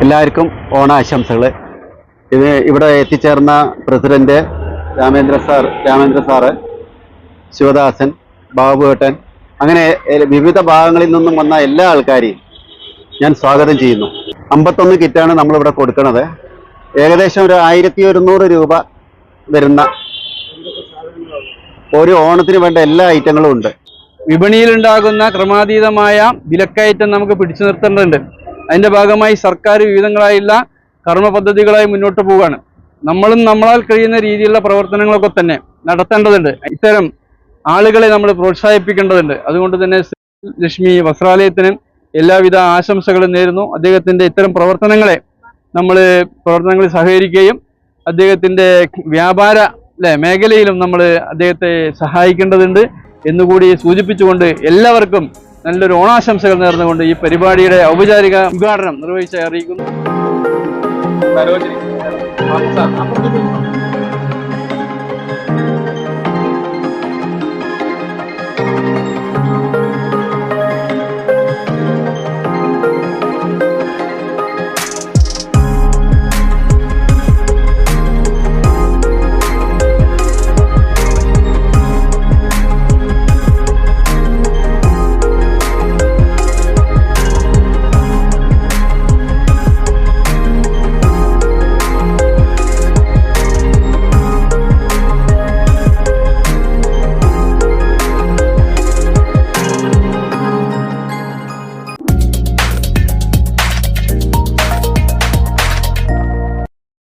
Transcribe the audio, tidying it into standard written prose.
എല്ലാവർക്കും ഓണാശംസകൾ. ഇവിടെ എത്തിച്ചേർന്ന പ്രസിഡന്റ് രാമേന്ദ്ര സാറ്, ശിവദാസൻ, ബാബുവേട്ടൻ, അങ്ങനെ വിവിധ ഭാഗങ്ങളിൽ നിന്നും വന്ന എല്ലാ ആൾക്കാരെയും ഞാൻ സ്വാഗതം ചെയ്യുന്നു. 51 കിറ്റാണ് നമ്മളിവിടെ കൊടുക്കുന്നത്. ഏകദേശം ഒരു 1100 രൂപ വരുന്ന ഒരു ഓണത്തിന് വേണ്ട എല്ലാ ഐറ്റങ്ങളും ഉണ്ട്. വിപണിയിലുണ്ടാകുന്ന ക്രമാതീതമായ വിലക്കയറ്റം നമുക്ക് പിടിച്ചു നിർത്തേണ്ടതുണ്ട്. അതിന്റെ ഭാഗമായി സർക്കാർ വിവിധങ്ങളായുള്ള കർമ്മ പദ്ധതികളായി മുന്നോട്ട് പോവുകയാണ്. നമ്മളും നമ്മളാൽ കഴിയുന്ന രീതിയിലുള്ള പ്രവർത്തനങ്ങളൊക്കെ തന്നെ നടത്തേണ്ടതുണ്ട്. ഇത്തരം ആളുകളെ നമ്മൾ പ്രോത്സാഹിപ്പിക്കേണ്ടതുണ്ട്. അതുകൊണ്ട് തന്നെ ലക്ഷ്മി വസ്ത്രാലയത്തിന് എല്ലാവിധ ആശംസകളും നേരുന്നു. അദ്ദേഹത്തിന്റെ ഇത്തരം പ്രവർത്തനങ്ങളിൽ സഹകരിക്കുകയും അദ്ദേഹത്തിന്റെ വ്യാപാര മേഖലയിലും നമ്മൾ അദ്ദേഹത്തെ സഹായിക്കേണ്ടതുണ്ട് എന്നുകൂടി സൂചിപ്പിച്ചുകൊണ്ട് എല്ലാവർക്കും നല്ലൊരു ഓണാശംസകൾ നേർന്നുകൊണ്ട് ഈ പരിപാടിയുടെ ഔപചാരിക ഉദ്ഘാടനം നിർവഹിച്ച് അറിയിക്കുന്നു.